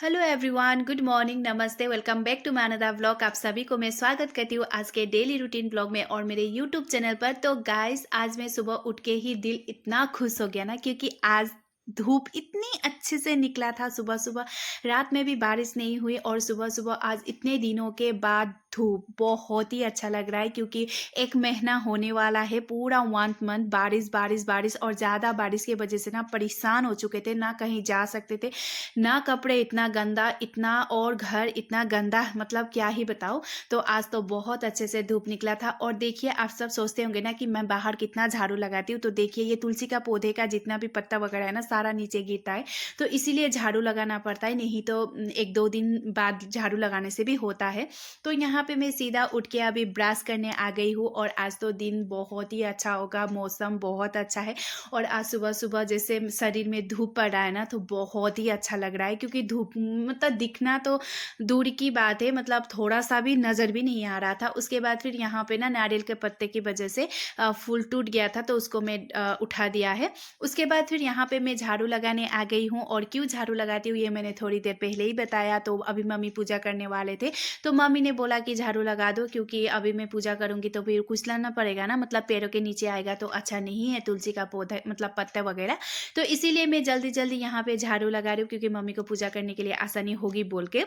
Hello everyone, good morning, नमस्ते, welcome back to my another vlog. आप सभी को मैं स्वागत करती हूँ आज के डेली रूटीन ब्लॉग में और मेरे यूट्यूब चैनल पर। तो गाइस, आज मैं सुबह उठ के ही दिल इतना खुश हो गया ना, क्योंकि आज धूप इतनी अच्छे से निकला था। सुबह सुबह रात में भी बारिश नहीं हुई और सुबह सुबह आज इतने दिनों के बाद धूप, बहुत ही अच्छा लग रहा है। क्योंकि एक महीना होने वाला है, पूरा 1 मंथ बारिश बारिश बारिश और ज़्यादा बारिश की वजह से ना परेशान हो चुके थे, ना कहीं जा सकते थे, ना कपड़े इतना गंदा, इतना और घर इतना गंदा, मतलब क्या ही बताओ। तो आज तो बहुत अच्छे से धूप निकला था। और देखिए, आप सब सोचते होंगे ना कि मैं बाहर कितना झाड़ू लगाती हूँ। तो देखिए, ये तुलसी का पौधे का जितना भी पत्ता वगैरह है ना, सारा नीचे गिरता है, तो इसीलिए झाड़ू लगाना पड़ता है। नहीं तो 1-2 दिन बाद झाड़ू लगाने से भी होता है। तो यहाँ पे मैं सीधा उठ के अभी ब्रश करने आ गई हूँ और आज तो दिन बहुत ही अच्छा होगा, मौसम बहुत अच्छा है। और आज सुबह सुबह जैसे शरीर में धूप पड़ रहा है ना, तो बहुत ही अच्छा लग रहा है। क्योंकि धूप मतलब दिखना तो दूर की बात है, मतलब थोड़ा सा भी नज़र भी नहीं आ रहा था। उसके बाद फिर यहाँ पे ना नारियल के पत्ते की वजह से फूल टूट गया था, तो उसको मैं उठा दिया है। उसके बाद फिर यहाँ पे मैं झाड़ू लगाने आ गई हूँ। और क्यों झाड़ू लगाती हूँ ये मैंने थोड़ी देर पहले ही बताया। तो अभी मम्मी पूजा करने वाले थे, तो मम्मी ने बोला कि झाड़ू लगा दो, क्योंकि अभी मैं पूजा करूँगी तो फिर कुचलना पड़ेगा ना, मतलब पैरों के नीचे आएगा तो अच्छा नहीं है तुलसी का पौधा, मतलब पत्ता वगैरह। तो इसीलिए मैं जल्दी जल्दी यहाँ पे झाड़ू लगा रही हूँ, क्योंकि मम्मी को पूजा करने के लिए आसानी होगी बोल के।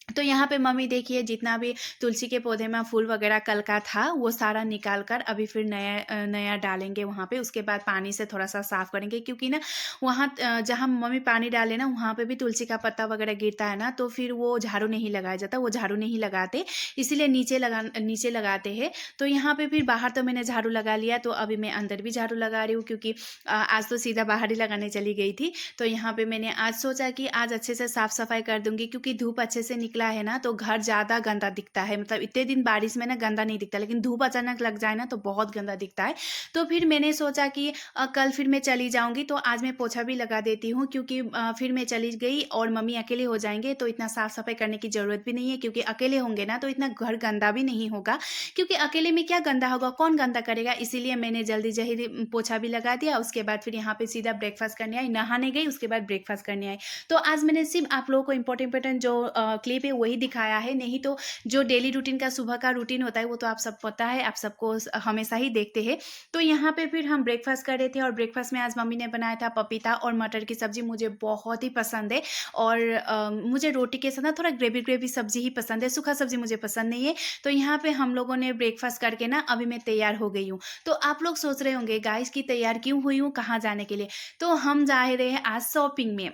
तो यहाँ पे मम्मी देखिए, जितना भी तुलसी के पौधे में फूल वगैरह कल का था वो सारा निकाल कर अभी फिर नया डालेंगे वहाँ पे। उसके बाद पानी से थोड़ा सा साफ करेंगे, क्योंकि ना वहाँ जहाँ मम्मी पानी डाले ना, वहाँ पे भी तुलसी का पत्ता वगैरह गिरता है ना, तो फिर वो झाड़ू नहीं लगाया जाता, वो झाड़ू नहीं लगाते, इसीलिए नीचे लगाते हैं। तो यहाँ पे फिर बाहर तो मैंने झाड़ू लगा लिया, तो अभी मैं अंदर भी झाड़ू लगा रही हूँ, क्योंकि आज तो सीधा बाहर ही लगाने चली गई थी। तो यहाँ पे मैंने आज सोचा कि आज अच्छे से साफ सफाई कर दूंगी, क्योंकि धूप अच्छे से निकला है ना, तो घर ज़्यादा गंदा दिखता है। मतलब इतने दिन बारिश में ना गंदा नहीं दिखता, लेकिन धूप अचानक लग जाए ना तो बहुत गंदा दिखता है। तो फिर मैंने सोचा कि कल फिर मैं चली जाऊंगी, तो आज मैं पोछा भी लगा देती हूँ, क्योंकि फिर मैं चली गई और मम्मी अकेले हो जाएंगे तो इतना साफ सफाई करने की ज़रूरत भी नहीं है। क्योंकि अकेले होंगे ना तो इतना घर गंदा भी नहीं होगा, क्योंकि अकेले में क्या गंदा होगा, कौन गंदा करेगा। इसीलिए मैंने जल्दी जल्दी पोछा भी लगा दिया। उसके बाद फिर यहाँ पे सीधा ब्रेकफास्ट करने आई, नहाने गई, उसके बाद ब्रेकफास्ट करने आई। तो आज मैंने सिर्फ आप लोगों को इंपॉर्टेंट जो क्लिप है वही दिखाया है। नहीं तो जो डेली रूटीन का सुबह का रूटीन होता है वो तो आप सब पता है, आप सबको हमेशा ही देखते हैं। तो यहाँ पे फिर हम ब्रेकफास्ट कर रहे थे और ब्रेकफास्ट में आज मम्मी ने बनाया था पपीता और मटर की सब्जी। मुझे बहुत ही पसंद है। और मुझे रोटी के साथ ना थोड़ा ग्रेवी ग्रेवी सब्जी ही पसंद है, सूखा सब्जी मुझे पसंद नहीं है। तो यहाँ पे हम लोगों ने ब्रेकफास्ट करके ना अभी मैं तैयार हो गई हूँ। तो आप लोग सोच रहे होंगे गाइस की तैयार क्यों हुई हूँ, कहाँ जाने के लिए। तो हम जा रहे हैं आज शॉपिंग में।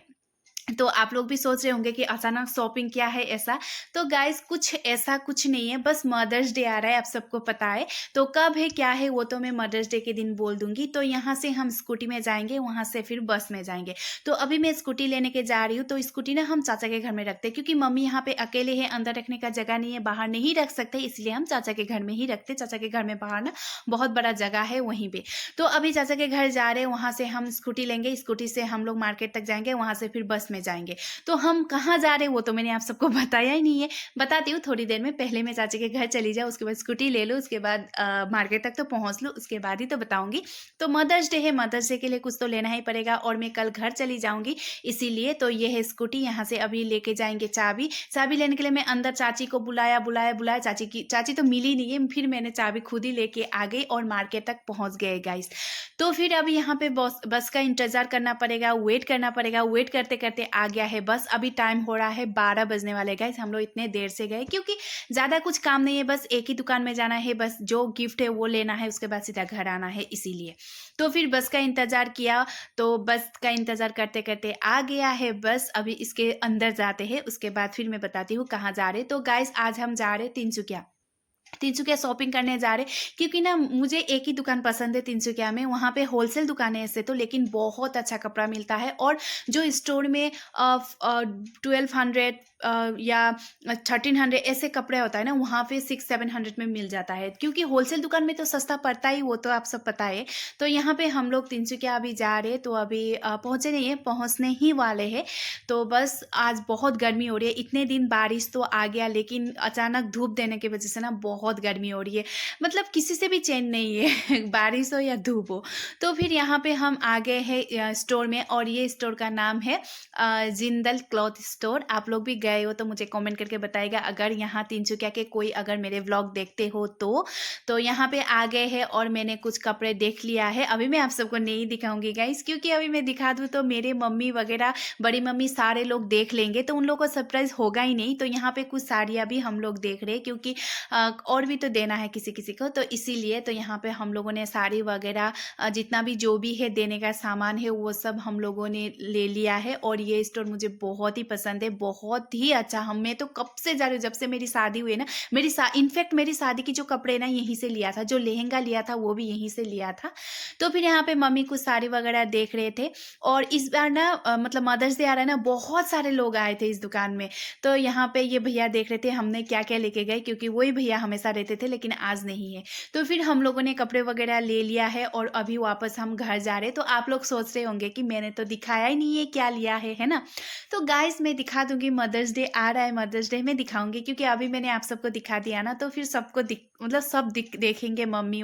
तो आप लोग भी सोच रहे होंगे कि अचानक शॉपिंग क्या है ऐसा। तो गाइस कुछ ऐसा कुछ नहीं है, बस मदर्स डे आ रहा है, आप सबको पता है। तो कब है क्या है वो तो मैं मदर्स डे के दिन बोल दूंगी। तो यहाँ से हम स्कूटी में जाएंगे, वहाँ से फिर बस में जाएंगे। तो अभी मैं स्कूटी लेने के जा रही हूँ। तो स्कूटी ना हम चाचा के घर में रखते हैं, क्योंकि मम्मी यहाँ पे अकेले है, अंदर रखने का जगह नहीं है, बाहर नहीं रख सकते, इसलिए हम चाचा के घर में ही रखते। चाचा के घर में बाहर ना बहुत बड़ा जगह है वहीं पे। तो अभी चाचा के घर जा रहे हैं, वहाँ से हम स्कूटी लेंगे, स्कूटी से हम लोग मार्केट तक जाएंगे, वहाँ से फिर बस में जाएंगे। तो हम कहाँ जा रहे हैं वो तो मैंने आप सबको बताया ही नहीं है। बताती हूँ थोड़ी देर में, पहले मैं चाची के घर चली जाऊँ, उसके बाद स्कूटी ले लूँ, उसके बाद मार्केट तक तो पहुँच लूँ, उसके बाद ही तो बताऊँगी। तो मदर्स डे है, मदर्स डे के लिए कुछ तो लेना ही पड़ेगा और मैं कल घर चली जाऊँगी, इसीलिए। तो ये है स्कूटी, यहाँ से अभी लेके जाएंगे चाबी। चाबी लेने के लिए मैं अंदर चाची को बुलाया बुलाया बुलाया, चाची तो मिली नहीं है। फिर मैंने चाबी खुद ही लेके आ गई और मार्केट तक पहुँच गए गाइस। तो फिर अभी यहाँ पे बस का इंतजार करना पड़ेगा, वेट करना पड़ेगा। वेट करते करते आ गया है बस। अभी टाइम हो रहा है 12 बजने वाले गाइस। हम लोग इतने देर से गए, क्योंकि ज़्यादा कुछ काम नहीं है, बस एक ही दुकान में जाना है, बस जो गिफ्ट है वो लेना है, उसके बाद सीधा घर आना है, इसीलिए। तो फिर बस का इंतजार किया। तो बस का इंतजार करते करते आ गया है बस। अभी इसके अंदर जाते हैं, उसके बाद फिर मैं बताती हूँ कहाँ जा रहे। तो गाइस आज हम जा रहे तिनसुकिया। तिनसुकिया शॉपिंग करने जा रहे, क्योंकि ना मुझे एक ही दुकान पसंद है तिनसुकिया में। वहाँ पे होलसेल दुकान है ऐसे तो, लेकिन बहुत अच्छा कपड़ा मिलता है। और जो स्टोर में 1200 या 1300 ऐसे कपड़े होता है ना, वहाँ पे 600-700 में मिल जाता है, क्योंकि होलसेल दुकान में तो सस्ता पड़ता ही, वो तो आप सब पता है। तो यहाँ पे हम लोग तिनसुकिया अभी जा रहे हैं। तो अभी पहुँचे नहीं है, पहुँचने ही वाले हैं। तो बस आज बहुत गर्मी हो रही है। इतने दिन बारिश तो आ गया, लेकिन अचानक धूप देने की वजह से ना बहुत गर्मी हो रही है, मतलब किसी से भी चैन नहीं है बारिश हो या धूप हो। तो फिर यहाँ पे हम आ गए हैं स्टोर में, और ये स्टोर का नाम है जिंदल क्लॉथ स्टोर। आप लोग भी गए हो तो मुझे कमेंट करके बताइएगा, अगर यहाँ तिनसुकिया के कोई अगर मेरे व्लॉग देखते हो तो यहाँ पे आ गए हैं और मैंने कुछ कपड़े देख लिया है। अभी मैं आप सबको नहीं दिखाऊंगी गाइस, क्योंकि अभी मैं दिखा दूँ तो मेरे मम्मी वगैरह, बड़ी मम्मी, सारे लोग देख लेंगे तो उन लोगों को सरप्राइज होगा ही नहीं। तो यहाँ पे कुछ साड़ियाँ भी हम लोग देख रहे हैं, क्योंकि और भी तो देना है किसी किसी को, तो इसीलिए तो यहाँ पे हम लोगों ने साड़ी वगैरह जितना भी जो भी है देने का सामान है वो सब हम लोगों ने ले लिया है। और ये स्टोर मुझे बहुत ही पसंद है, बहुत ही अच्छा। मैं तो कब से जा रही हूँ, जब से मेरी शादी हुई है ना, इनफैक्ट मेरी शादी की जो कपड़े ना यहीं से लिया था, जो लहंगा लिया था वो भी यहीं से लिया था। तो फिर यहाँ पे मम्मी कुछ साड़ी वगैरह देख रहे थे। और इस बार ना मतलब मदर्स डे आ रहा है ना, बहुत सारे लोग आए थे इस दुकान में। तो यहाँ पे ये भैया देख रहे थे हमने क्या क्या लेके गए, क्योंकि वही भैया हमेशा रहते थे लेकिन आज नहीं है। तो फिर हम लोगों ने कपड़े वगैरह ले लिया है और अभी वापस हम घर जा रहे हैं। तो आप लोग सोच रहे होंगे कि मैंने तो दिखाया ही नहीं है क्या लिया है ना। तो गाइस मैं दिखा दूंगी, मदर्स डे आ रहा है, मदर्स डे में दिखाऊंगी, क्योंकि अभी मैंने आप सबको दिखा दिया ना तो फिर सबको मतलब सब देखेंगे। मम्मी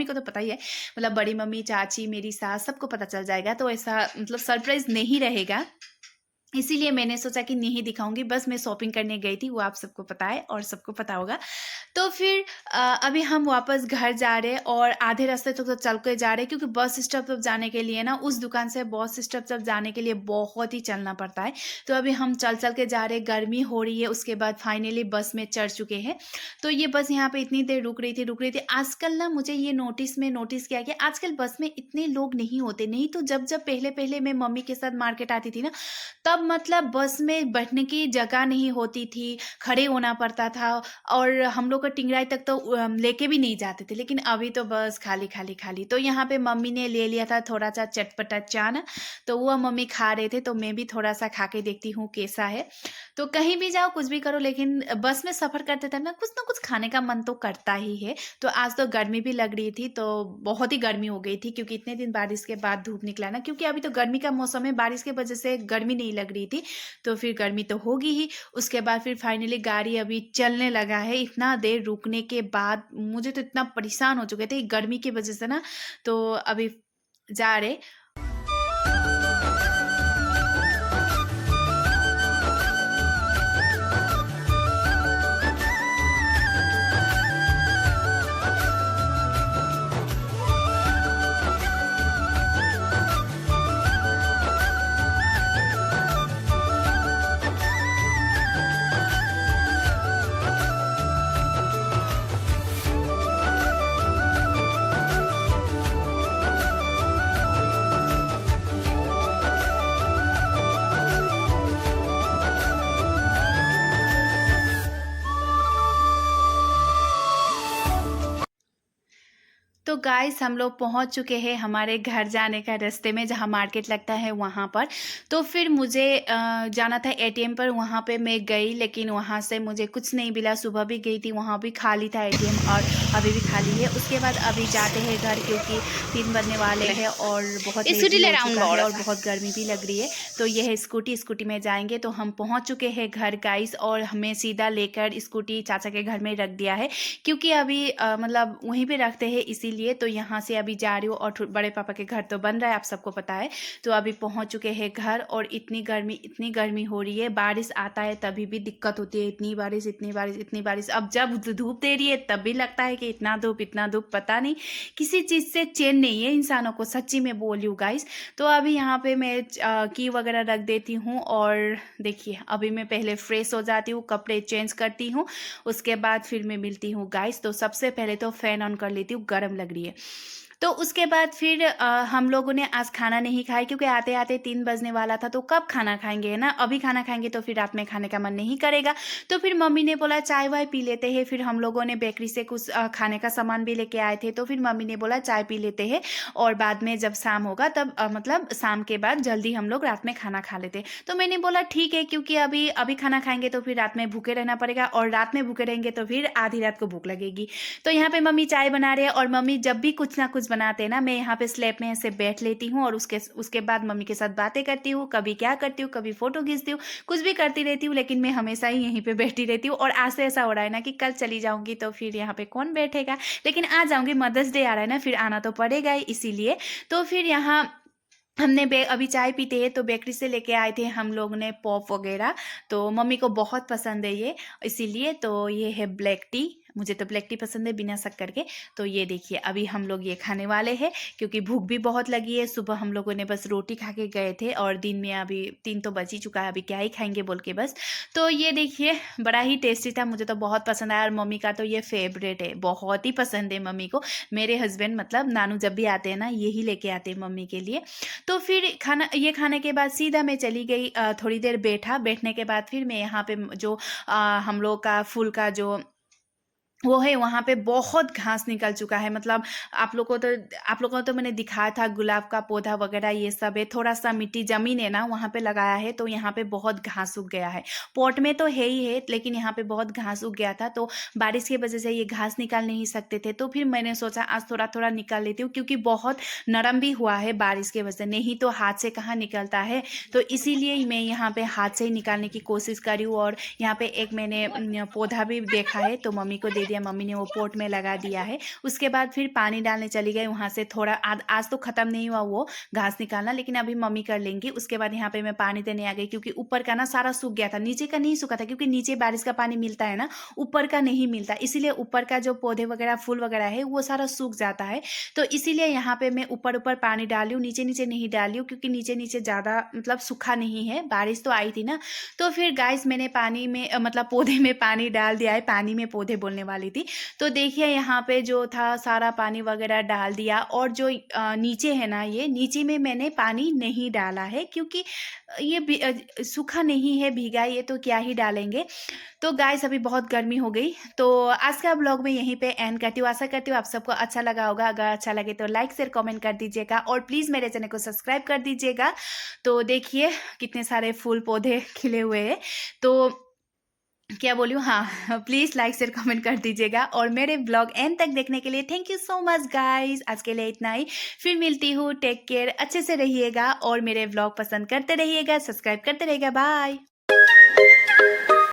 को तो पता ही है, मतलब बड़ी मम्मी, चाची, मेरी सास, सबको पता चल जाएगा। तो ऐसा मतलब सरप्राइज नहीं रहेगा, इसीलिए मैंने सोचा कि नहीं दिखाऊंगी। बस मैं शॉपिंग करने गई थी, वो आप सबको पता है और सबको पता होगा। तो फिर अभी हम वापस घर जा रहे हैं और आधे रास्ते तक तो चल के जा रहे हैं, क्योंकि बस स्टॉप तक जाने के लिए ना, उस दुकान से बस स्टॉप तक जाने के लिए बहुत ही चलना पड़ता है। तो अभी हम चल चल के जा रहे हैं, गर्मी हो रही है। उसके बाद फाइनली बस में चढ़ चुके हैं। तो ये बस यहाँ पे इतनी देर रुक रही थी। आजकल ना मुझे ये नोटिस किया कि आजकल बस में इतने लोग नहीं होते। नहीं तो जब पहले पहले मैं मम्मी के साथ मार्केट आती थी ना, तब मतलब बस में बैठने की जगह नहीं होती थी, खड़े होना पड़ता था, और हम लोग को टिंगराई तक तो लेके भी नहीं जाते थे। लेकिन अभी तो बस खाली खाली खाली। तो यहाँ पे मम्मी ने ले लिया था थोड़ा सा चटपटा चाना, तो वो मम्मी खा रहे थे, तो मैं भी थोड़ा सा खा के देखती हूँ कैसा है। तो कहीं भी जाओ, कुछ भी करो, लेकिन बस में सफ़र करते थे ना कुछ खाने का मन तो करता ही है। तो आज तो गर्मी भी लग रही थी, तो बहुत ही गर्मी हो गई थी, क्योंकि इतने दिन बारिश के बाद धूप निकला ना। क्योंकि अभी तो गर्मी का मौसम है, बारिश की वजह से गर्मी नहीं लग रही थी, तो फिर गर्मी तो होगी ही। उसके बाद फिर फाइनली गाड़ी अभी चलने लगा है। इतना देर रुकने के बाद मुझे तो इतना परेशान हो चुके थे गर्मी की वजह से ना। तो अभी जा रहे। तो गाइस हम लोग पहुंच चुके हैं हमारे घर जाने का रास्ते में, जहां मार्केट लगता है वहां पर। तो फिर मुझे जाना था एटीएम पर, वहां पे मैं गई, लेकिन वहां से मुझे कुछ नहीं मिला। सुबह भी गई थी, वहां भी खाली था एटीएम, और अभी भी खाली है। उसके बाद अभी जाते हैं घर, क्योंकि 3 बजने वाले हैं और बहुत लेट हो चुका है और बहुत गर्मी भी लग रही है। तो यह है स्कूटी में जाएंगे। तो हम पहुँच चुके हैं घर गाइस, और हमें सीधा लेकर स्कूटी चाचा के घर में रख दिया है, क्योंकि अभी मतलब वहीं पर रखते हैं, इसीलिए। तो यहाँ से अभी जा रही हूँ, और बड़े पापा के घर तो बन रहा है, आप सबको पता है। तो अभी पहुँच चुके हैं घर, और इतनी गर्मी हो रही है। बारिश आता है तभी भी दिक्कत होती है, इतनी बारिश। अब जब धूप दे रही है तब भी लगता है कि इतना धूप, पता नहीं, किसी चीज़ से चैन नहीं है इंसानों को, सच्ची में बोल रही हूँ गाइस। तो अभी यहाँ पे मैं की वगैरह रख देती हूँ, और देखिए अभी मैं पहले फ्रेश हो जाती हूँ, कपड़े चेंज करती हूँ, उसके बाद फिर मैं मिलती हूँ गाइस। तो सबसे पहले तो फैन ऑन कर लेती हूँ, गर्म लग रही है। तो उसके बाद फिर हम लोगों ने आज खाना नहीं खाया, क्योंकि आते आते 3 बजने वाला था। तो कब खाना खाएंगे, है ना। अभी खाना खाएंगे तो फिर रात में खाने का मन नहीं करेगा। तो फिर मम्मी ने बोला चाय वाय पी लेते हैं। फिर हम लोगों ने बेकरी से कुछ खाने का सामान भी लेके आए थे। तो फिर मम्मी ने बोला चाय पी लेते हैं, और बाद में जब शाम होगा तब मतलब शाम के बाद जल्दी हम लोग रात में खाना खा लेते। तो मैंने बोला ठीक है, क्योंकि अभी खाना खाएंगे तो फिर रात में भूखे रहना पड़ेगा, और रात में भूखे रहेंगे तो फिर आधी रात को भूख लगेगी। तो यहाँ पे मम्मी चाय बना रहे हैं, और मम्मी जब भी कुछ ना कुछ बनाते हैं ना, मैं यहाँ पे स्लैब में ऐसे बैठ लेती हूँ और उसके बाद मम्मी के साथ बातें करती हूँ, कभी क्या करती हूँ, कभी फ़ोटो खींचती हूँ, कुछ भी करती रहती हूँ, लेकिन मैं हमेशा ही यहीं पे बैठी रहती हूँ। और आज से ऐसा हो रहा है ना कि कल चली जाऊँगी तो फिर यहाँ पे कौन बैठेगा? लेकिन आ जाऊँगी, मदर्स डे आ रहा है ना, फिर आना तो पड़ेगा ही इसीलिए। तो फिर यहाँ हमने बे अभी चाय पीते हैं तो बेकरी से लेके आए थे हम लोग ने पॉप वगैरह, तो मम्मी को बहुत पसंद है ये, इसीलिए। तो ये है ब्लैक टी, मुझे तो ब्लैक टी पसंद है बिना शक्कर के। तो ये देखिए अभी हम लोग ये खाने वाले हैं क्योंकि भूख भी बहुत लगी है। सुबह हम लोगों ने बस रोटी खा के गए थे और दिन में अभी 3 तो बज ही चुका है, अभी क्या ही खाएंगे बोल के बस। तो ये देखिए बड़ा ही टेस्टी था, मुझे तो बहुत पसंद आया और मम्मी का तो ये फेवरेट है, बहुत ही पसंद है मम्मी को। मेरे हस्बैंड मतलब नानू जब भी आते हैं ना यही लेके आते हैं मम्मी के लिए। तो फिर खाने के बाद सीधा मैं चली गई, थोड़ी देर बैठने के बाद फिर मैं यहाँ पे जो हम लोग का फूल का जो वो है वहाँ पे बहुत घास निकल चुका है। मतलब आप लोगों को तो मैंने दिखाया था गुलाब का पौधा वगैरह ये सब है, थोड़ा सा मिट्टी ज़मीन है ना वहाँ पे लगाया है तो यहाँ पे बहुत घास उग गया है। पॉट में तो है ही है लेकिन यहाँ पे बहुत घास उग गया था, तो बारिश की वजह से ये घास निकाल नहीं सकते थे। तो फिर मैंने सोचा आज थोड़ा थोड़ा निकाल लेती हूँ क्योंकि बहुत नरम भी हुआ है बारिश की वजह से, नहीं तो हाथ से कहाँ निकलता है। तो इसीलिए मैं यहाँ पे हाथ से ही निकालने की कोशिश करी हूँ। और यहाँ पे एक मैंने पौधा भी देखा है तो मम्मी को दे दिया, मम्मी ने वो पॉट में लगा दिया है। उसके बाद फिर पानी डालने चली गई वहाँ से, थोड़ा आज तो ख़त्म नहीं हुआ वो घास निकालना, लेकिन अभी मम्मी कर लेंगी। उसके बाद यहाँ पे मैं पानी देने आ गई क्योंकि ऊपर का ना सारा सूख गया था, नीचे का नहीं सूखा था क्योंकि नीचे बारिश का पानी मिलता है ना, ऊपर का नहीं मिलता, इसीलिए ऊपर का जो पौधे वगैरह फूल वगैरह है वो सारा सूख जाता है। तो इसीलिए यहाँ पे मैं ऊपर ऊपर पानी डाली हूँ, नीचे नीचे नहीं डाली हूँ क्योंकि नीचे नीचे ज़्यादा मतलब सूखा नहीं है, बारिश तो आई थी ना। तो फिर गाइस मैंने पानी में मतलब पौधे में पानी डाल दिया है, पानी में पौधे बोलने वाली थी। तो देखिए यहाँ पे जो था सारा पानी वगैरह डाल दिया। और जो नीचे है ना, ये नीचे में मैंने पानी नहीं डाला है क्योंकि सूखा नहीं है, भीगा है, ये तो क्या ही डालेंगे। तो गाइस अभी बहुत गर्मी हो गई, तो आज का ब्लॉग में यहीं पे एंड करती हूँ। आशा करती हूँ आप सबको अच्छा लगा होगा, अगर अच्छा लगे तो लाइक शेयर कमेंट कर दीजिएगा और प्लीज़ मेरे चैनल को सब्सक्राइब कर दीजिएगा। तो देखिए कितने सारे फूल पौधे खिले हुए हैं, तो क्या बोलूँ, हाँ प्लीज़ लाइक शेयर कमेंट कर दीजिएगा और मेरे ब्लॉग एंड तक देखने के लिए thank you so much guys. आज के लिए इतना ही, फिर मिलती हूँ, टेक केयर, अच्छे से रहिएगा और मेरे ब्लॉग पसंद करते रहिएगा, सब्सक्राइब करते रहिएगा, बाय।